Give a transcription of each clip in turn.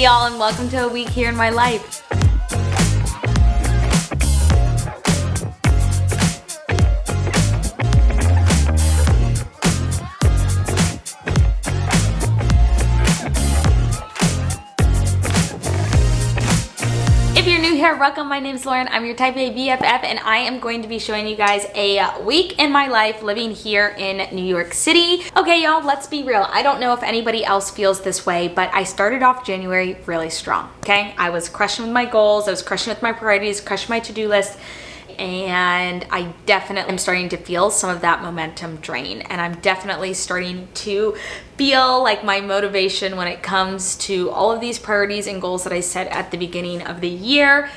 Hey y'all, and welcome to a week here in my life. If you're new here, welcome. My name is Lauren. I'm your Type A BFF, and I am going to be showing you guys a week in my life living here in New York City. Okay, y'all, let's be real. I don't know if anybody else feels this way, but I started off January really strong, okay? I was crushing with my goals. I was crushing with my priorities, crushing my to-do list. And I definitely am starting to feel some of that momentum drain. And I'm definitely starting to feel like my motivation when it comes to all of these priorities and goals that I set at the beginning of the year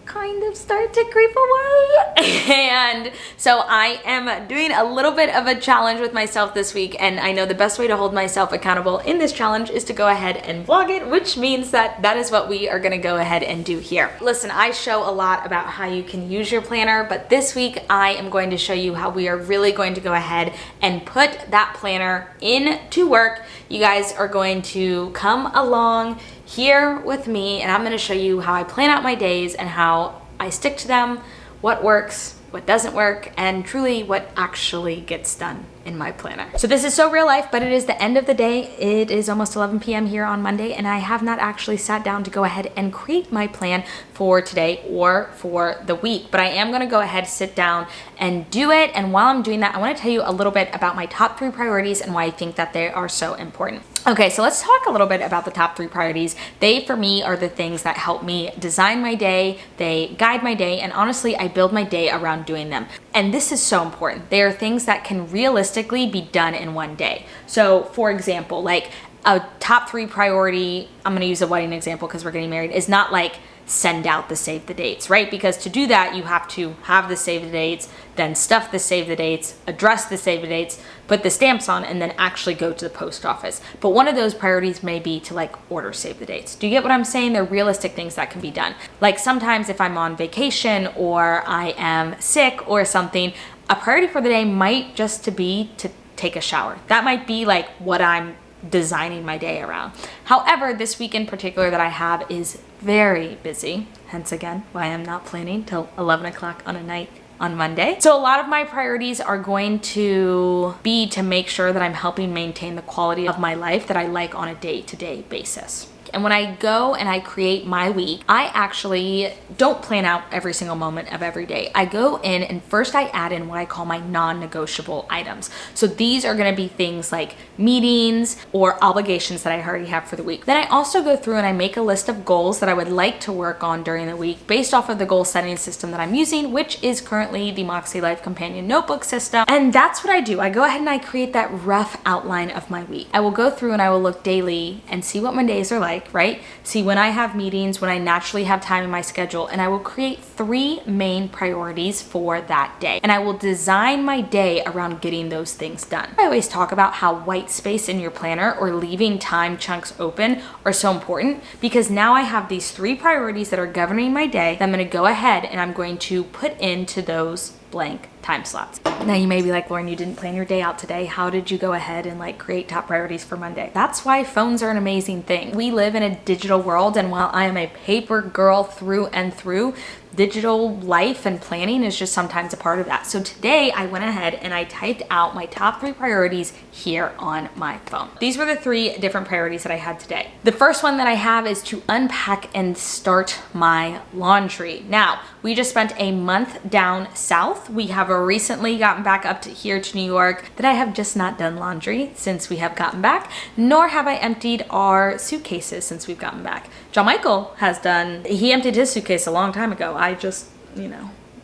kind of start to creep away. And so I am doing a little bit of a challenge with myself this week, and I know the best way to hold myself accountable in this challenge is to go ahead and vlog it, which means that is what we are gonna go ahead and do here. Listen, I show a lot about how you can use your planner, but this week I am going to show you how we are really going to go ahead and put that planner into work. You guys are going to come along here with me, and I'm going to show you how I plan out my days and how I stick to them, what works, what doesn't work, and truly what actually gets done in my planner. So this is so real life, but it is the end of the day. It is almost 11 p.m. here on Monday, and I have not actually sat down to go ahead and create my plan for today or for the week, but I am gonna go ahead, sit down and do it. And while I'm doing that, I wanna tell you a little bit about my top 3 priorities and why I think that they are so important. Okay, so let's talk a little bit about the top 3 priorities. They, for me, are the things that help me design my day, they guide my day, and honestly, I build my day around doing them. And this is so important. They are things that can realistically be done in one day. So for example, like a top 3 priority, I'm gonna use a wedding example because we're getting married, is not like send out the save the dates, right? Because to do that, you have to have the save the dates, then stuff the save the dates, address the save the dates, put the stamps on, and then actually go to the post office. But one of those priorities may be to like order save the dates. Do you get what I'm saying? They're realistic things that can be done. Like sometimes if I'm on vacation or I am sick or something, a priority for the day might just to be to take a shower. That might be like what I'm designing my day around. However, this week in particular that I have is very busy, hence again why I'm not planning till 11 o'clock on a night on Monday. So a lot of my priorities are going to be to make sure that I'm helping maintain the quality of my life that I like on a day-to-day basis. And when I go and I create my week, I actually don't plan out every single moment of every day. I go in and first I add in what I call my non-negotiable items. So these are gonna be things like meetings or obligations that I already have for the week. Then I also go through and I make a list of goals that I would like to work on during the week based off of the goal setting system that I'm using, which is currently the Moxie Life Companion Notebook system. And that's what I do. I go ahead and I create that rough outline of my week. I will go through and I will look daily and see what my days are like, right? See when I have meetings, when I naturally have time in my schedule, and I will create 3 main priorities for that day. And I will design my day around getting those things done. I always talk about how white space in your planner or leaving time chunks open are so important because now I have these 3 priorities that are governing my day that I'm gonna go ahead and I'm going to put into those blank time slots. Now you may be like, Lauren, you didn't plan your day out today. How did you go ahead and like create top priorities for Monday? That's why phones are an amazing thing. We live in a digital world, and while I am a paper girl through and through, digital life and planning is just sometimes a part of that. So today I went ahead and I typed out my top 3 priorities here on my phone. These were the 3 different priorities that I had today. The first one that I have is to unpack and start my laundry. Now, we just spent a month down south. We have recently gotten back up to here to New York that I have just not done laundry since we have gotten back, nor have I emptied our suitcases since we've gotten back. John Michael has done, he emptied his suitcase a long time ago. I just,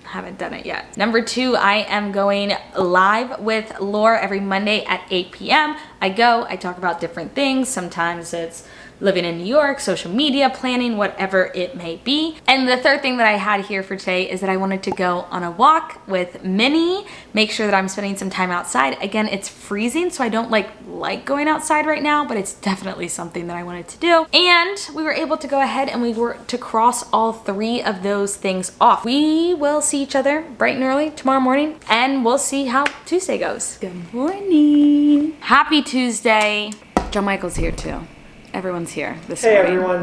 haven't done it yet. Number 2, I am going live with Laur every Monday at 8 p.m. I talk about different things. Sometimes it's living in New York, social media, planning, whatever it may be. And the third thing that I had here for today is that I wanted to go on a walk with Minnie, make sure that I'm spending some time outside. Again, it's freezing, so I don't like going outside right now, but it's definitely something that I wanted to do. And we were able to go ahead and we were to cross all 3 of those things off. We will see each other bright and early tomorrow morning, and we'll see how Tuesday goes. Good morning. Happy Tuesday. John Michael's here too. everyone's here this morning. Hey everyone.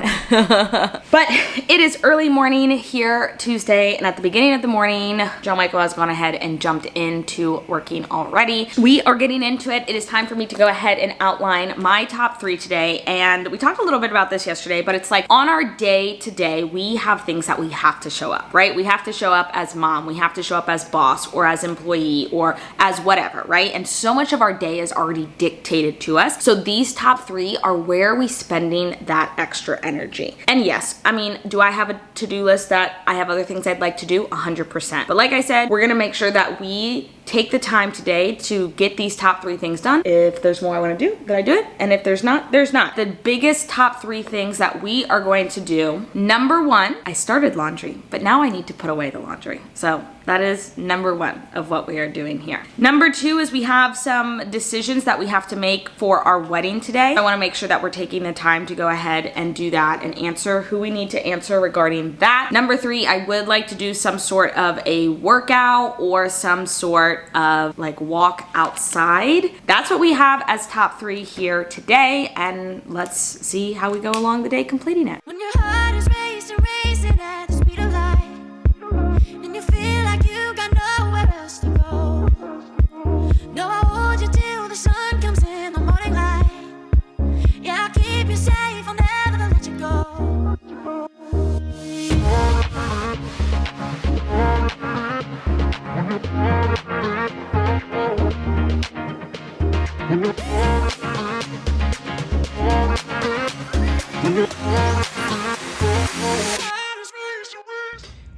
But it is early morning here Tuesday, and at the beginning of the morning, Joe Michael has gone ahead and jumped into working already. We are getting into it. It is time for me to go ahead and outline my top 3 today. And we talked a little bit about this yesterday, but it's like on our day to day, we have things that we have to show up, right? We have to show up as mom, we have to show up as boss or as employee or as whatever, right? And so much of our day is already dictated to us. So these top 3 are where we spending that extra energy. And yes, I mean, do I have a to-do list that I have other things I'd like to do? 100%. But like I said, we're gonna make sure that we take the time today to get these top 3 things done. If there's more I want to do, then I do it. And if there's not, there's not. The biggest top 3 things that we are going to do. Number 1, I started laundry, but now I need to put away the laundry. So that is number 1 of what we are doing here. Number 2 is we have some decisions that we have to make for our wedding today. I want to make sure that we're taking the time to go ahead and do that and answer who we need to answer regarding that. Number 3, I would like to do some sort of a workout or some sort of like walk outside. That's what we have as top 3 here today, and let's see how we go along the day completing it. When your heart is racing at the speed of light, and you feel like you got nowhere else to go. No, I hold you till the sun comes in the morning light. Yeah, I'll keep you safe, I'll never let you go.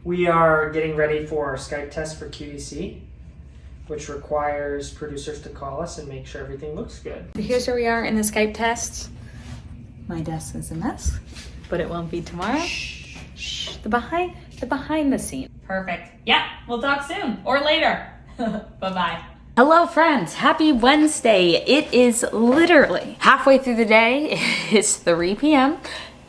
We are getting ready for our Skype test for QVC, which requires producers to call us and make sure everything looks good. Here's where we are in the Skype test. My desk is a mess, but it won't be tomorrow. Shh. The behind the scene. Perfect. Yeah, we'll talk soon or later. Bye-bye. Hello friends, happy Wednesday. It is literally halfway through the day. It's 3 p.m.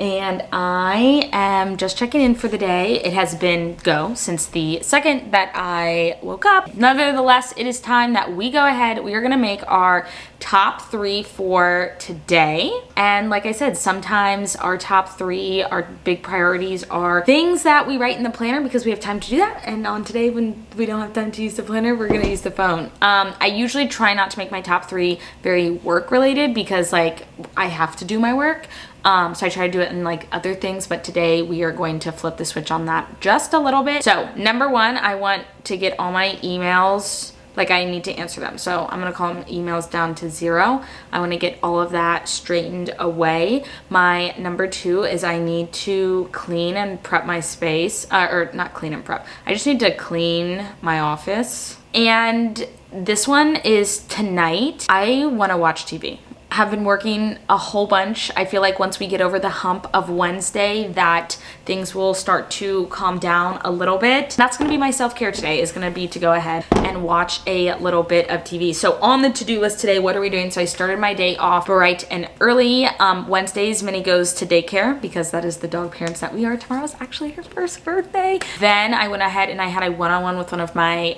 and I am just checking in for the day. It has been go since the second that I woke up. Nevertheless, it is time that we go ahead. We are gonna make our top 3 for today. And like I said, sometimes our top 3, our big priorities are things that we write in the planner because we have time to do that. And on today, when we don't have time to use the planner, we're gonna use the phone. I usually try not to make my top 3 very work related because like I have to do my work. So I try to do it in like other things, but today we are going to flip the switch on that just a little bit. So number 1, I want to get all my emails, like I need to answer them. So I'm gonna call them emails down to 0. I wanna get all of that straightened away. My number 2 is I need to clean and prep my space, or not clean and prep. I just need to clean my office. And this one is tonight. I wanna watch TV. Have been working a whole bunch. I feel like once we get over the hump of Wednesday that things will start to calm down a little bit. That's gonna be my self-care today, is gonna be to go ahead and watch a little bit of TV. So on the to-do list today, what are we doing? So I started my day off bright and early. Wednesdays, Minnie goes to daycare because that is the dog parents that we are. Tomorrow's actually her first birthday. Then I went ahead and I had a one-on-one with one of my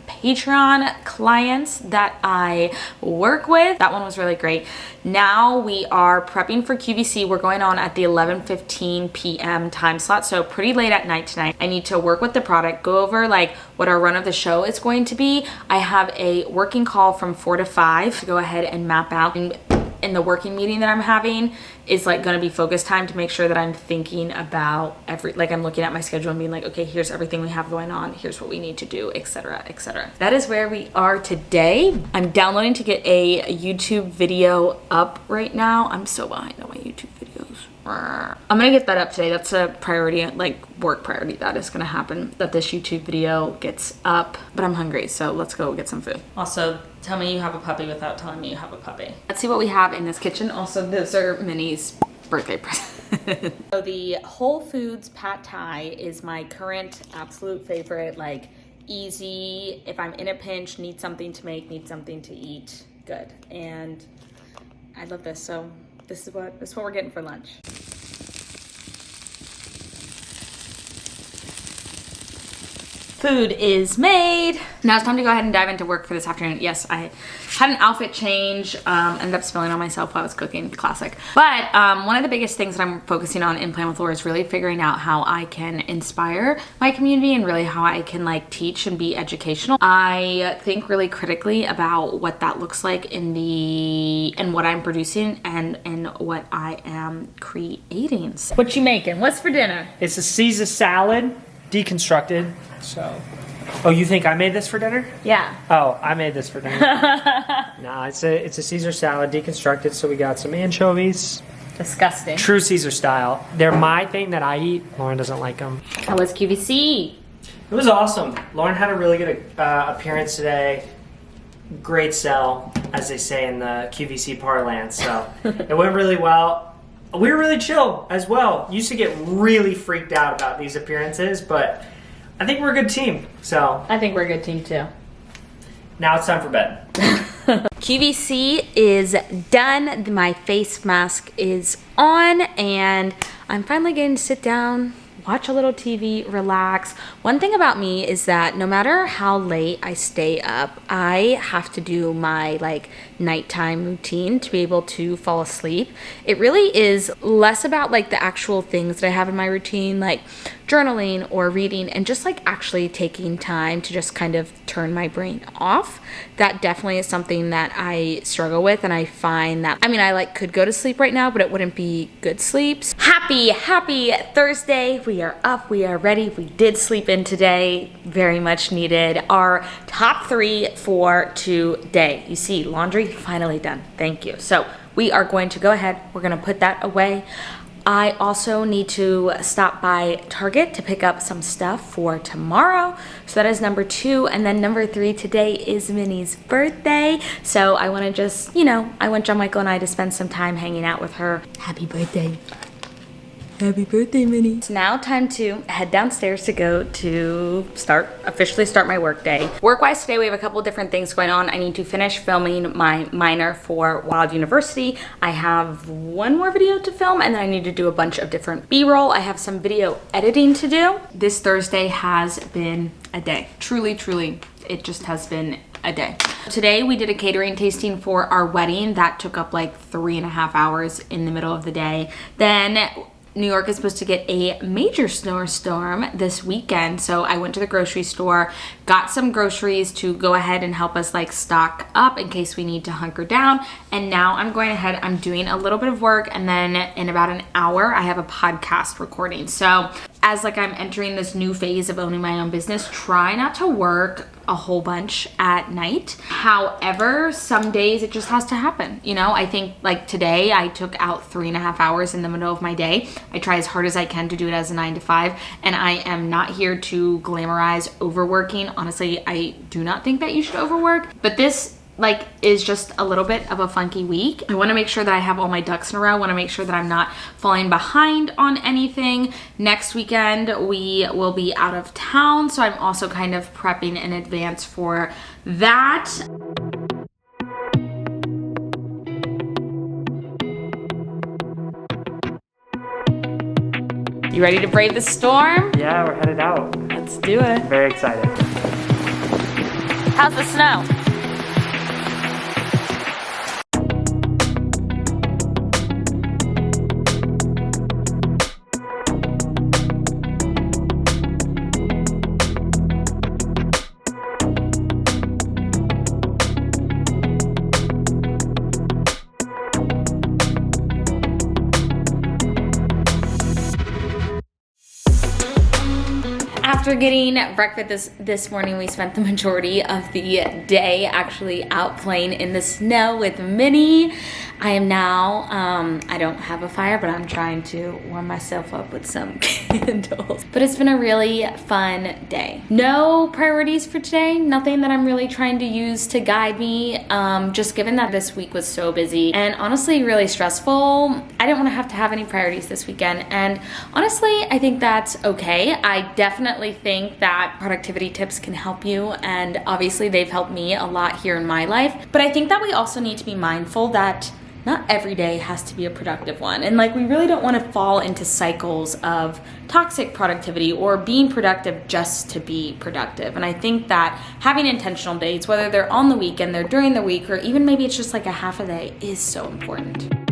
Patreon clients that I work with. That one was really great. Now we are prepping for QVC. We're going on at the 11:15 p.m. time slot, so pretty late at night tonight. I need to work with the product, go over like what our run of the show is going to be. I have a working call from 4 to 5 to go ahead and map out. And in the working meeting that I'm having is like going to be focus time to make sure that I'm thinking about like I'm looking at my schedule and being like, okay, here's everything we have going on, here's what we need to do, etc., etc. That is where we are today. I'm downloading to get a YouTube video up right now. I'm so behind on my YouTube videos. I'm gonna get that up today. That's a priority, like work priority. That is gonna happen, that this YouTube video gets up. But I'm hungry, so let's go get some food. Also, tell me you have a puppy without telling me you have a puppy. Let's see what we have in this kitchen. Also, those are Minnie's birthday present. So the Whole Foods Pad Thai is my current absolute favorite, like easy, if I'm in a pinch, need something to make, need something to eat, good. And I love this, so this is what we're getting for lunch. Food is made. Now it's time to go ahead and dive into work for this afternoon. Yes, I had an outfit change, ended up spilling on myself while I was cooking, classic. But one of the biggest things that I'm focusing on in Plan with Laura is really figuring out how I can inspire my community and really how I can like teach and be educational. I think really critically about what that looks like in what I'm producing and what I am creating. What you making? What's for dinner? It's a Caesar salad, deconstructed. So, oh, you think I made this for dinner? Yeah. Oh, I made this for dinner. No, it's a Caesar salad, deconstructed. So we got some anchovies. Disgusting. True Caesar style. They're my thing that I eat. Lauren doesn't like them. How was QVC? It was awesome. Lauren had a really good appearance today. Great sell, as they say in the QVC parlance. So it went really well. We were really chill as well. Used to get really freaked out about these appearances, but I think we're a good team. So I think we're a good team too. Now it's time for bed. QVC is done. My face mask is on, and I'm finally getting to sit down, watch a little TV, relax. One thing about me is that no matter how late I stay up, I have to do my like nighttime routine to be able to fall asleep. It really is less about like the actual things that I have in my routine, like journaling or reading, and just like actually taking time to just kind of turn my brain off. That definitely is something that I struggle with, and I find that, I mean, I like could go to sleep right now, but it wouldn't be good sleeps. Happy Thursday. We are up, we are ready. We did sleep in today, very much needed. Our top 3 for today. You see, laundry finally done, thank you. So we are going to go ahead, we're gonna put that away. I also need to stop by Target to pick up some stuff for tomorrow. So that is number 2. And then number 3, today is Minnie's birthday. So I want to just, you know, I want John Michael and I to spend some time hanging out with her. Happy birthday. Happy birthday, Minnie. It's now time to head downstairs to go to officially start my work day. Work-wise today, we have a couple different things going on. I need to finish filming my minor for Wild University. I have one more video to film, and then I need to do a bunch of different B-roll. I have some video editing to do. This Thursday has been a day. Truly, truly, it just has been a day. Today we did a catering tasting for our wedding. That took up like 3.5 hours in the middle of the day. Then New York is supposed to get a major snowstorm this weekend, so I went to the grocery store, got some groceries to go ahead and help us like stock up in case we need to hunker down, and now I'm going ahead, I'm doing a little bit of work, and then in about an hour I have a podcast recording. So as like I'm entering this new phase of owning my own business, try not to work a whole bunch at night. However, some days it just has to happen. You know, I think like today I took out 3.5 hours in the middle of my day. I try as hard as I can to do it as a 9 to 5, and I am not here to glamorize overworking. Honestly, I do not think that you should overwork, but this like is just a little bit of a funky week. I want to make sure that I have all my ducks in a row. I want to make sure that I'm not falling behind on anything. Next weekend we will be out of town, so I'm also kind of prepping in advance for that. You ready to brave the storm? Yeah, we're headed out. Let's do it. Very excited. How's the snow? After getting breakfast this morning, we spent the majority of the day actually out playing in the snow with Minnie. I am now, I don't have a fire, but I'm trying to warm myself up with some candles. But it's been a really fun day. No priorities for today, nothing that I'm really trying to use to guide me. Just given that this week was so busy and honestly really stressful, I didn't want to have any priorities this weekend. And honestly, I think that's okay. I definitely think that productivity tips can help you, and obviously they've helped me a lot here in my life. But I think that we also need to be mindful that not every day has to be a productive one. And like, we really don't want to fall into cycles of toxic productivity or being productive just to be productive. And I think that having intentional days, whether they're on the weekend, they're during the week, or even maybe it's just like a half a day, is so important.